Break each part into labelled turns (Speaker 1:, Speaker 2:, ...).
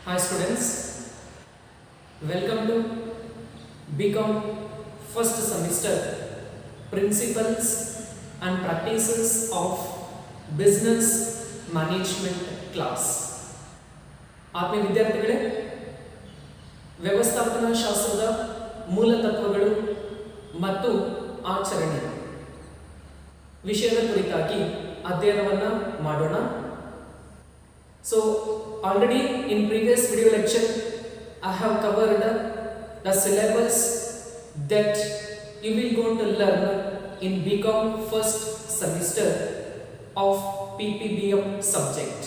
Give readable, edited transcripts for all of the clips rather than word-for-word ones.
Speaker 1: Hi students, welcome to BCom first semester Principles and Practices of Business Management class. ಆತ್ಮೀಯ ವಿದ್ಯಾರ್ಥಿಗಳೇ, ವ್ಯವಸ್ಥಾಪನಾ ಶಾಸ್ತ್ರದ ಮೂಲ ತತ್ವಗಳು ಮತ್ತು ಆಚರಣೆ ವಿಷಯದ ಕುರಿತಾಗಿ ಅಧ್ಯಯನವನ್ನು ಮಾಡೋಣ. So already in previous video lecture I have covered the syllabus that you will going to learn in BCom first semester of PPBM subject.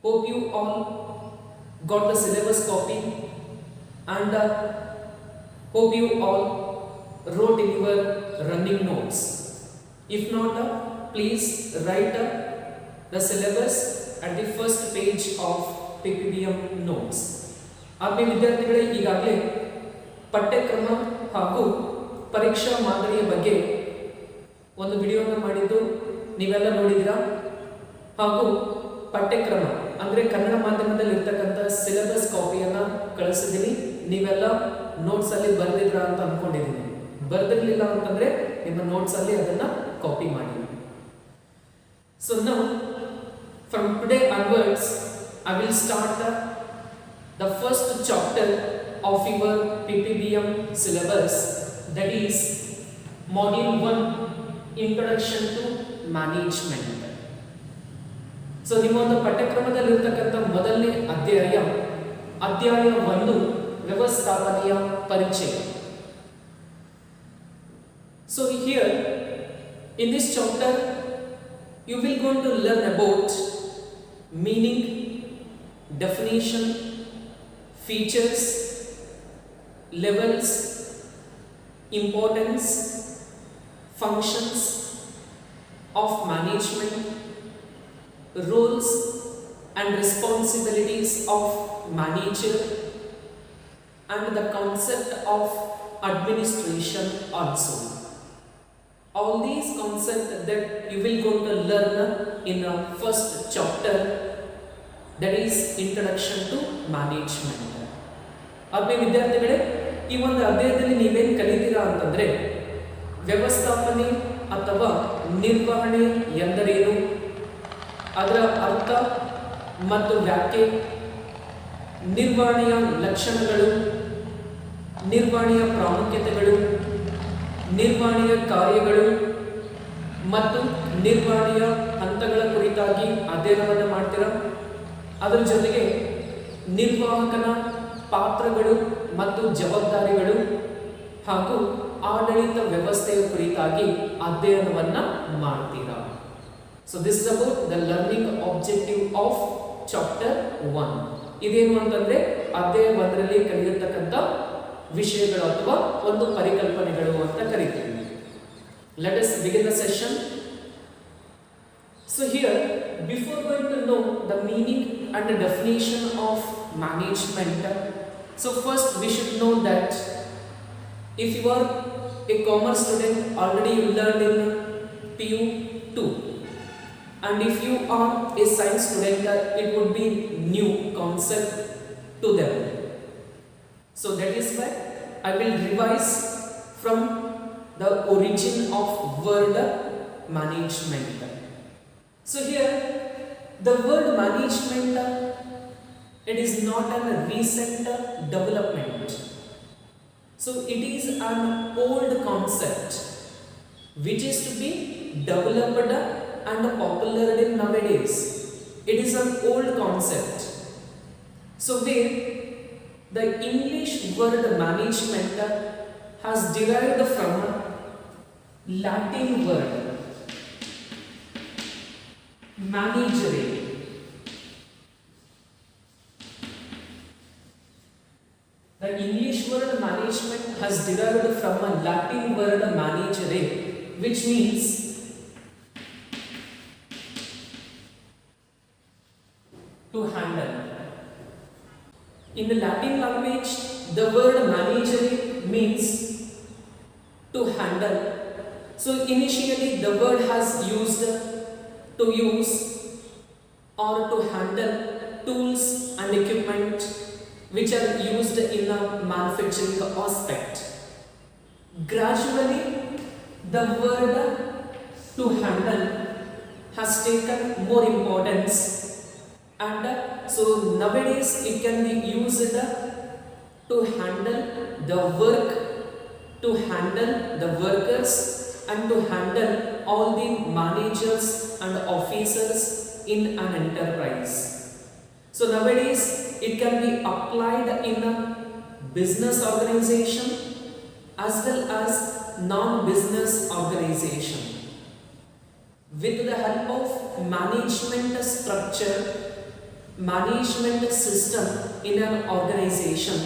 Speaker 1: Hope you all got the syllabus copy and hope you all wrote in your running notes. If not, please write the syllabus at the first page of PPBM notes. ಆತ್ಮೀಯ ವಿದ್ಯಾರ್ಥಿಗಳೇ, ಈಗಾಗಲೇ ಪಠ್ಯಕ್ರಮ ಹಾಗೂ ಪರೀಕ್ಷಾ ಮಾದರಿಯ ಬಗ್ಗೆ ಒಂದು ವಿಡಿಯೋನ ಮಾಡಿದ್ದು ನೀವೆಲ್ಲ ನೋಡಿದಿರಾ. ಹಾಗೂ ಪಠ್ಯಕ್ರಮ ಅಂದರೆ ಕನ್ನಡ ಮಾಧ್ಯಮದಲ್ಲಿ ಇರ್ತಕ್ಕಂಥ ಸಿಲೆಬಸ್ ಕಾಪಿಯನ್ನು ಕಳಿಸಿದ್ದೀನಿ. ನೀವೆಲ್ಲ ನೋಟ್ಸಲ್ಲಿ ಬರೆದಿದ್ರಾ ಅಂತ ಅಂದ್ಕೊಂಡಿದ್ದೀನಿ. ಬರೆದಿರಲಿಲ್ಲ ಅಂತಂದರೆ ನಿಮ್ಮ ನೋಟ್ಸಲ್ಲಿ ಅದನ್ನು ಕಾಪಿ ಮಾಡಿ. ಸೊ ನಾವು from today onwards, I will start the first chapter of your PPBM syllabus, that is Module 1, Introduction to Management. So, ನಿಮ್ಮ ಒಂದು ಪಠ್ಯಕ್ರಮದಲ್ಲಿರತಕ್ಕಂಥ ಮೊದಲನೇ ಅಧ್ಯಾಯ 1 ವ್ಯವಸ್ಥಾಪನೆಯ ಪರಿಚಯ. So here in this chapter you will going to learn about meaning, definition, features, levels, importance, functions of management, roles and responsibilities of manager, and the concept of administration also. All these concepts that you will go to learn in the first chapter, that is Introduction to Management. ಆತ್ಮೀಯ ವಿದ್ಯಾರ್ಥಿಗಳೇ, ಈ ಒಂದು ಅಧ್ಯಾಯದಲ್ಲಿ ನೀವೇನು ಕಲಿತೀರಾ ಅಂತಂದರೆ ವ್ಯವಸ್ಥಾಪನೆ ಅಥವಾ ನಿರ್ವಹಣೆ ಎಂದರೇನು, ಅದರ ಅರ್ಥ ಮತ್ತು ವ್ಯಾಖ್ಯೆ, ನಿರ್ವಹಣೆಯ ಲಕ್ಷಣಗಳು, ನಿರ್ವಹಣೆಯ ಪ್ರಾಮುಖ್ಯತೆಗಳು, ನಿರ್ವಹಣೆಯ ಕಾರ್ಯಗಳು ಮತ್ತು ನಿರ್ವಹಣೆಯ ಹಂತಗಳ ಕುರಿತಾಗಿ ಅಧ್ಯಯನವನ್ನು ಮಾಡ್ತೀರಾ. ಅದರ ಜೊತೆಗೆ ನಿರ್ವಾಹಕನ ಪಾತ್ರಗಳು ಮತ್ತು ಜವಾಬ್ದಾರಿಗಳು ಹಾಗೂ ಆಡಳಿತ ವ್ಯವಸ್ಥೆಯ ಕುರಿತಾಗಿ ಅಧ್ಯಯನವನ್ನು ಮಾಡ್ತೀರಾ. So this is about the learning objective of chapter 1. ಇದೇನು ಅಂತಂದ್ರೆ ಅಧ್ಯಾಯ 1ರಲ್ಲಿ ಕಲಿಯತಕ್ಕಂಥ ವಿಷಯಗಳು ಅಥವಾ ಒಂದು ಪರಿಕಲ್ಪನೆಗಳು ಅಂತ ಕರೀತೀವಿ. Let us begin the session. So here, before going to know the meaning and the definition of management, so first we should know that if you are a commerce student, already you learned in PU 2, and if you are a science student, it would be new concept to them. So that is why I will revise from the origin of word management. So here the word management, it is not a recent development. So it is an old concept which is to be developed and popular in nowadays. It is an old concept. So where the English word management has derived from Latin word managere. The English word management has derived from a Latin word managere, which means to handle. In the Latin language, the word managere means to handle. So initially the word has used to use or to handle tools and equipment which are used in a manufacturing aspect. Gradually, the word to handle has taken more importance, and so nowadays it can be used to handle the work, to handle the workers, and to handle all the managers and officers in an enterprise. So nowadays it can be applied in a business organization as well as non-business organization. With the help of management structure, management system in an organization,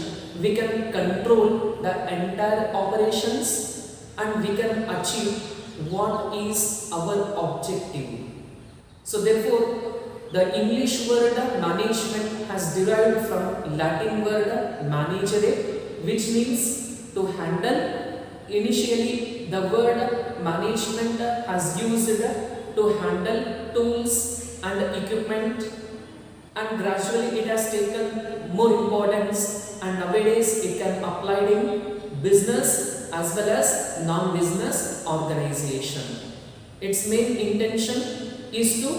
Speaker 1: we can control the entire operations and we can achieve what is our objective. So therefore, the English word management has derived from Latin word managere, which means to handle. Initially, the word management has used to handle tools and equipment, and gradually it has taken more importance, and nowadays it can apply in business as well as non-business organization. Its main intention is to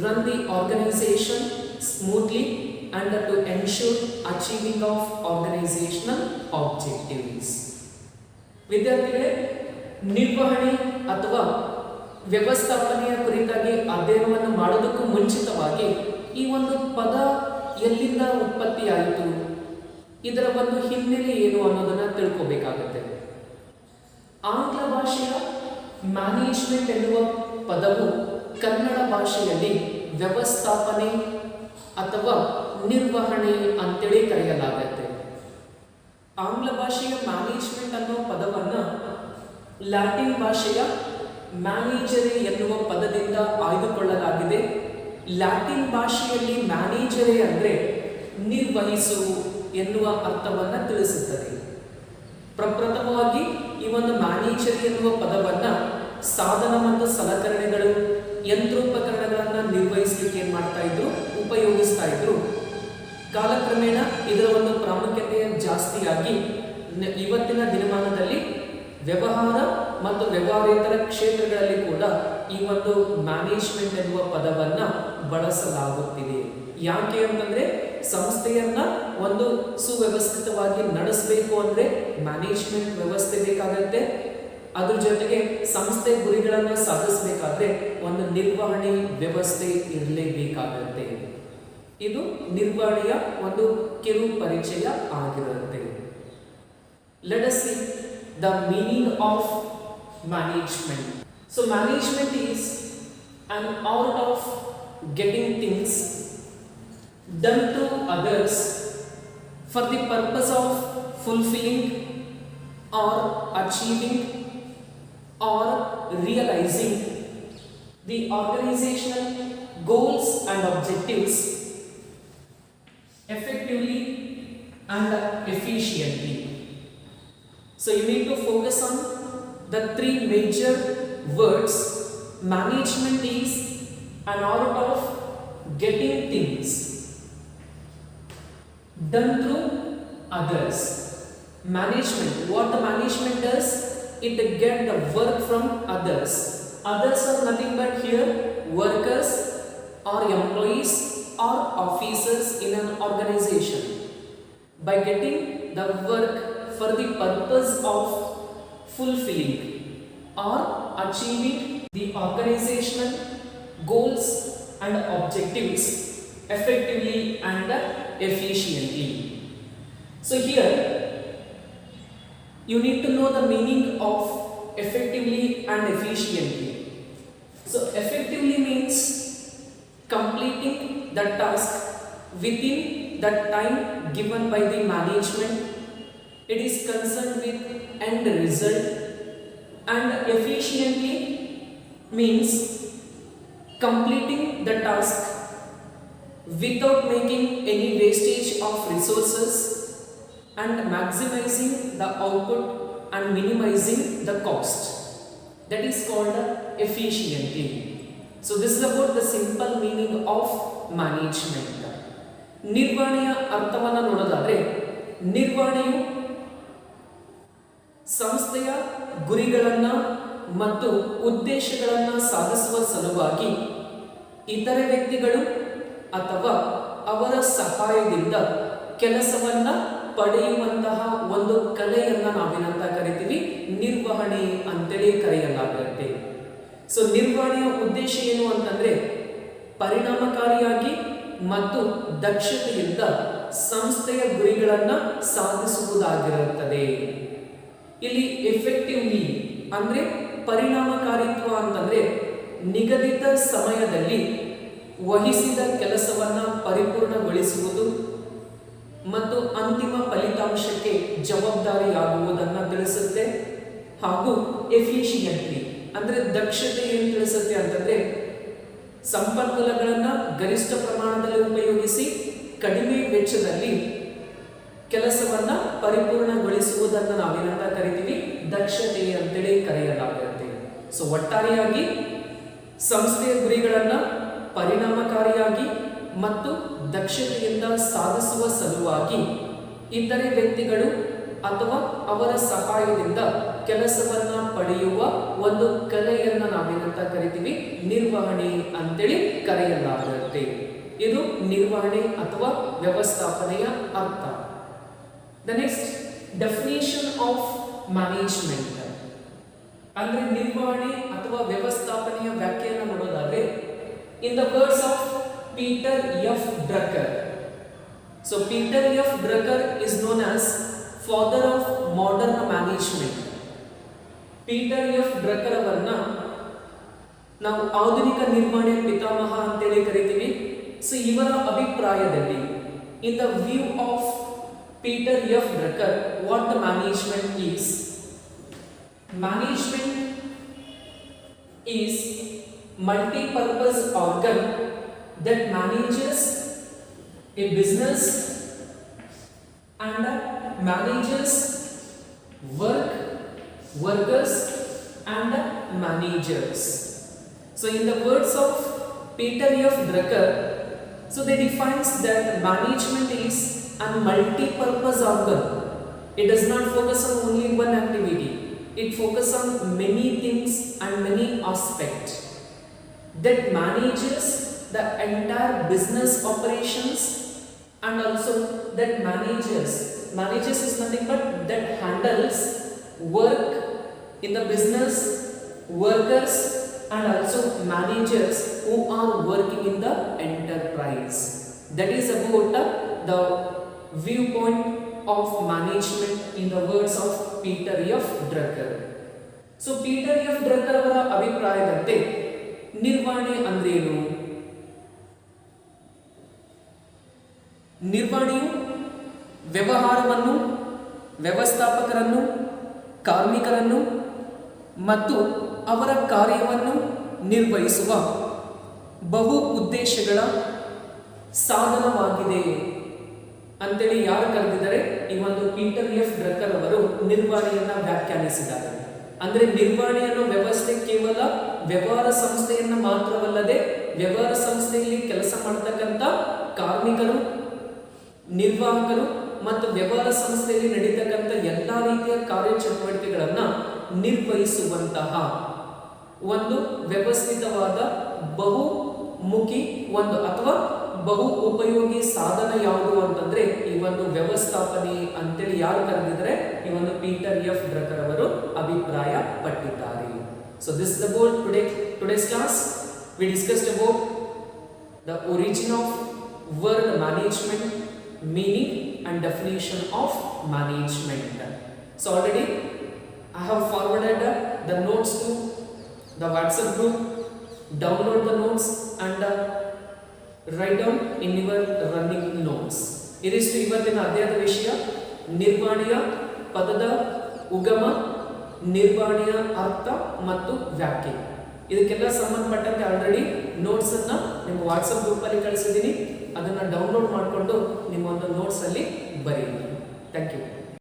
Speaker 1: run the organization smoothly and to ensure achieving of organizational objectives. ವಿದ್ಯಾರ್ಥಿಗಳೇ, ನಿರ್ವಹಣೆ ಅಥವಾ ವ್ಯವಸ್ಥಾಪನೆಯ ಕುರಿತಾಗಿ ಅಧ್ಯಯನವನ್ನು ಮಾಡೋದಕ್ಕೂ ಮುಂಚಿತವಾಗಿ ಈ ಒಂದು ಪದ ಎಲ್ಲಿಂದ ಉತ್ಪತ್ತಿಯಾಯಿತು, ಇದರ ಒಂದು ಹಿನ್ನೆಲೆ ಏನು ಅನ್ನೋದನ್ನ ತಿಳ್ಕೋಬೇಕಾಗುತ್ತೆ. ಆಂಗ್ಲ ಭಾಷೆಯ ಮ್ಯಾನೇಜ್ಮೆಂಟ್ ಎನ್ನುವ ಪದವು ಕನ್ನಡ ಭಾಷೆಯಲ್ಲಿ ವ್ಯವಸ್ಥಾಪನೆ ಅಥವಾ ನಿರ್ವಹಣೆ ಅಂತೇಳಿ ಕರೆಯಲಾಗುತ್ತೆ. ಆಂಗ್ಲ ಭಾಷೆಯ ಮ್ಯಾನೇಜ್ಮೆಂಟ್ ಅನ್ನೋ ಪದವನ್ನ ಲ್ಯಾಟಿನ್ ಭಾಷೆಯ ಮ್ಯಾನೇಜರೆ ಎನ್ನುವ ಪದದಿಂದ ಆಯ್ದುಕೊಳ್ಳಲಾಗಿದೆ. ಲ್ಯಾಟಿನ್ ಭಾಷೆಯಲ್ಲಿ ಮ್ಯಾನೇಜರೆ ಅಂದರೆ ನಿರ್ವಹಿಸು ಎನ್ನುವ ಅರ್ಥವನ್ನ ತಿಳಿಸುತ್ತದೆ. ಪ್ರಪ್ರಥಮವಾಗಿ ಈ ಒಂದು ಮ್ಯಾನೇಜರ್ ಎನ್ನುವ ಪದವನ್ನ ಸಾಧನ ಮತ್ತು ಸಲಕರಣೆಗಳು, ಯಂತ್ರೋಪಕರಣಗಳನ್ನು ನಿರ್ವಹಿಸಲಿಕ್ಕೆ ಏನ್ ಮಾಡ್ತಾ ಇದ್ರು, ಉಪಯೋಗಿಸ್ತಾ ಇದ್ರು. ಕಾಲಕ್ರಮೇಣ ಇದರ ಒಂದು ಪ್ರಾಮುಖ್ಯತೆ ಜಾಸ್ತಿಯಾಗಿ ಇವತ್ತಿನ ದಿನಮಾನದಲ್ಲಿ ವ್ಯವಹಾರ ಮತ್ತು ವ್ಯವಹಾರೇತರ ಕ್ಷೇತ್ರಗಳಲ್ಲಿ ಕೂಡ ಈ ಒಂದು ಮ್ಯಾನೇಜ್ಮೆಂಟ್ ಎನ್ನುವ ಪದವನ್ನ ಬಳಸಲಾಗುತ್ತಿದೆ. ಯಾಕೆ ಅಂತಂದ್ರೆ ಸಂಸ್ಥೆಯನ್ನ ಒಂದು ಸುವ್ಯವಸ್ಥಿತವಾಗಿ ನಡೆಸಬೇಕು ಅಂದ್ರೆ ಮ್ಯಾನೇಜ್ಮೆಂಟ್ ವ್ಯವಸ್ಥೆ ಬೇಕಾಗತ್ತೆ. ಅದ್ರ ಜೊತೆಗೆ ಸಂಸ್ಥೆ ಗುರಿಗಳನ್ನು ಸಾಧಿಸಬೇಕಾದ್ರೆ ಒಂದು ನಿರ್ವಹಣೆ ವ್ಯವಸ್ಥೆ ಇರಲೇಬೇಕಾಗತ್ತೆ. ಇದು ನಿರ್ವಹಣೆಯ ಒಂದು ಕಿರು ಪರಿಚಯ ಆಗಿರುತ್ತೆ. Let us see the meaning of management. So management is an art of getting things done to others for the purpose of fulfilling or achieving or realizing the organizational goals and objectives effectively and efficiently. So you need to focus on the three major words. Management is an art of getting things done through others. Management, what the management does, it get the work from others. Others are nothing but here workers or employees or officers in an organization. By getting the work for the purpose of fulfilling or achieving the organizational goals and objectives effectively and efficiently. So here you need to know the meaning of effectively and efficiently. So effectively means completing the task within the time given by the management. It is concerned with end result. And efficiently means completing the task without making any wastage of resources and maximizing the output and minimizing the cost. That is called efficiently. So this is about the simple meaning of management. ನಿರ್ವಹಣೆಯ ಅರ್ಥವನ್ನು ನೋಡೋದಾದ್ರೆ, ನಿರ್ವಹಣೆಯು ಸಂಸ್ಥೆಯ ಗುರಿಗಳನ್ನು ಮತ್ತು ಉದ್ದೇಶಗಳನ್ನು ಸಾಧಿಸುವ ಸಲುವಾಗಿ ಇತರೆ ವ್ಯಕ್ತಿಗಳು ಅಥವಾ ಅವರ ಸಹಾಯದಿಂದ ಕೆಲಸವನ್ನ ಪಡೆಯುವಂತಹ ಒಂದು ಕಲೆಯನ್ನ ನಾವೇನಂತ ಕರಿತೀವಿ, ನಿರ್ವಹಣೆ ಅಂತೇಳಿ ಕರೆಯಲಾಗುತ್ತೆ. ಸೊ ನಿರ್ವಹಣೆಯ ಉದ್ದೇಶ ಏನು ಅಂತಂದ್ರೆ, ಪರಿಣಾಮಕಾರಿಯಾಗಿ ಮತ್ತು ದಕ್ಷತೆಯಿಂದ ಸಂಸ್ಥೆಯ ಗುರಿಗಳನ್ನು ಸಾಧಿಸುವುದಾಗಿರುತ್ತದೆ. ಇಲ್ಲಿ ಎಫೆಕ್ಟಿವ್ಲಿ ಅಂದ್ರೆ ಪರಿಣಾಮಕಾರಿತ್ವ ಅಂತಂದ್ರೆ ನಿಗದಿತ ಸಮಯದಲ್ಲಿ ವಹಿಸಿದ ಕೆಲಸವನ್ನ ಪರಿಪೂರ್ಣಗೊಳಿಸುವುದು ಮತ್ತು ಅಂತಿಮ ಫಲಿತಾಂಶಕ್ಕೆ ಜವಾಬ್ದಾರಿಯಾಗುವುದನ್ನು ತಿಳಿಸುತ್ತೆ. ಹಾಗೂ ಎಫಿಷಿಯಂಟ್ಲಿ ಅಂದ್ರೆ ದಕ್ಷತೆ ಏನು ತಿಳಿಸುತ್ತೆ ಅಂತಂದ್ರೆ, ಸಂಪನ್ಮೂಲಗಳನ್ನು ಗರಿಷ್ಠ ಪ್ರಮಾಣದಲ್ಲಿ ಉಪಯೋಗಿಸಿ ಕಡಿಮೆ ವೆಚ್ಚದಲ್ಲಿ ಕೆಲಸವನ್ನ ಪರಿಪೂರ್ಣಗೊಳಿಸುವುದನ್ನು ನಾವೇನಂತ ಕರಿತೀವಿ, ದಕ್ಷತೆ ಅಂತೇಳಿ ಕರೆಯಲಾಗುತ್ತೆ. ಸೊ ಒಟ್ಟಾರೆಯಾಗಿ ಸಂಸ್ಥೆಯ ಗುರಿಗಳನ್ನು ಪರಿಣಾಮಕಾರಿಯಾಗಿ ಮತ್ತು ದಕ್ಷತೆಯಿಂದ ಸಾಧಿಸುವ ಸಲುವಾಗಿ ಇತರೆ ವ್ಯಕ್ತಿಗಳು ಅಥವಾ ಅವರ ಸಹಾಯದಿಂದ ಕೆಲಸವನ್ನ ಪಡೆಯುವ ಒಂದು ಕಲೆಯನ್ನ ನಾವೇನಂತ ಕರಿತೀವಿ, ನಿರ್ವಹಣೆ ಅಂತೇಳಿ ಕರೆಯಲಾಗುತ್ತೆ. ಇದು ನಿರ್ವಹಣೆ ಅಥವಾ ವ್ಯವಸ್ಥಾಪನೆಯ ಅರ್ಥ. The next definition of management ಅಂದ್ರೆ ನಿರ್ವಹಣೆ ಅಥವಾ ವ್ಯವಸ್ಥಾಪನೆಯ ವ್ಯಾಖ್ಯಾನ ಮಾಡೋದಾದ್ರೆ, in the words of Peter F Drucker. So Peter F Drucker is known as father of modern management. Peter F Drucker ಅವರನ್ನ ನಾವು ಆಧುನಿಕ ನಿರ್ವಹಣೆ ಪಿತಾಮಹ ಅಂತೇಳಿ ಕರಿತೀವಿ. ಸೊ ಇವರ ಅಭಿಪ್ರಾಯದಲ್ಲಿ, in the view of Peter F Drucker, what the management is. Management is multi-purpose organ that manages a business and manages work, workers and managers. So in the words of Peter F. Drucker, so they defines that management is a multi-purpose organ. It does not focus on only one activity. It focuses on many things and many aspects that manages the entire business operations, and also that manages is nothing but that handles work in the business, workers and also managers who are working in the enterprise. That is about the viewpoint of management in the words of Peter F. Drucker. So Peter F. Drucker ಅವರ ಅಭಿಪ್ರಾಯದಂತೆ ನಿರ್ವಹಣೆ ಅಂದ್ರೇನು? ನಿರ್ವಹಣೆಯು ವ್ಯವಹಾರವನ್ನು, ವ್ಯವಸ್ಥಾಪಕರನ್ನು, ಕಾರ್ಮಿಕರನ್ನು ಮತ್ತು ಅವರ ಕಾರ್ಯವನ್ನು ನಿರ್ವಹಿಸುವ ಬಹು ಉದ್ದೇಶಗಳ ಸಾಧನವಾಗಿದೆ ಅಂತೇಳಿ ಯಾರು ಕರೆದಿದ್ದಾರೆ? ಈ ಒಂದು ಪೀಟರ್ ಎಫ್ ಡ್ರಕರ್ ಅವರು ನಿರ್ವಹಣೆಯನ್ನ ವ್ಯಾಖ್ಯಾನಿಸಿದ್ದಾರೆ. ಅಂದ್ರೆ ನಿರ್ವಹಣೆಯನ್ನು ವ್ಯವಸ್ಥೆ ಕೇವಲ ವ್ಯವಹಾರ ಸಂಸ್ಥೆಯನ್ನ ಮಾತ್ರವಲ್ಲದೆ ವ್ಯವಹಾರ ಸಂಸ್ಥೆಯಲ್ಲಿ ಕೆಲಸ ಮಾಡತಕ್ಕಂಥ ಕಾರ್ಮಿಕರು, ನಿರ್ವಾಹಕರು ಮತ್ತು ವ್ಯವಹಾರ ಸಂಸ್ಥೆಯಲ್ಲಿ ನಡೀತಕ್ಕಂಥ ಎಲ್ಲಾ ರೀತಿಯ ಕಾರ್ಯಚಟುವಟಿಕೆಗಳನ್ನ ನಿರ್ವಹಿಸುವಂತಹ ಒಂದು ವ್ಯವಸ್ಥಿತವಾದ ಬಹುಮುಖಿ ಒಂದು ಅಥವಾ ಬಹು ಉಪಯೋಗಿ ಸಾಧನ ಯಾವುದು ಅಂತಂದ್ರೆ ಈ ಒಂದು ವ್ಯವಸ್ಥಾಪನೆ ಅಂತೇಳಿ ಯಾರು ಕರೆದಿದ್ದಾರೆ? ಈ ಒಂದು ಪೀಟರ್ ಎಫ್ ಡ್ರಕರ್ ಅವರು ಅಭಿಪ್ರಾಯ ಪಟ್ಟಿದ್ದಾರೆ. So this is about today's class. We discussed about the origin of word management, meaning and definition of management. So already I have forwarded the notes to the WhatsApp group. Download the notes and write down in your running notes. ಇದಿಷ್ಟು ಇವತ್ತಿನ ಅಧ್ಯಾಯದ ವಿಷಯ, ನಿರ್ವಹಣೆಯ ಪದದ ಉಗಮ, ನಿರ್ವಹಣೆಯ ಅರ್ಥ ಮತ್ತು ವ್ಯಾಖ್ಯೆ. ಇದಕ್ಕೆಲ್ಲ ಸಂಬಂಧಪಟ್ಟಂತೆ ಆಲ್ರೆಡಿ ನೋಟ್ಸ್ ಅನ್ನ ನಿಮ್ಮ ವಾಟ್ಸಪ್ ಗ್ರೂಪ್ ಅಲ್ಲಿ ಕಳಿಸಿದ್ದೀನಿ. ಅದನ್ನ ಡೌನ್ಲೋಡ್ ಮಾಡಿಕೊಂಡು ನಿಮ್ಮ ಒಂದು ನೋಟ್ಸ್ ಅಲ್ಲಿ ಬರೆಯಿರಿ. Thank you.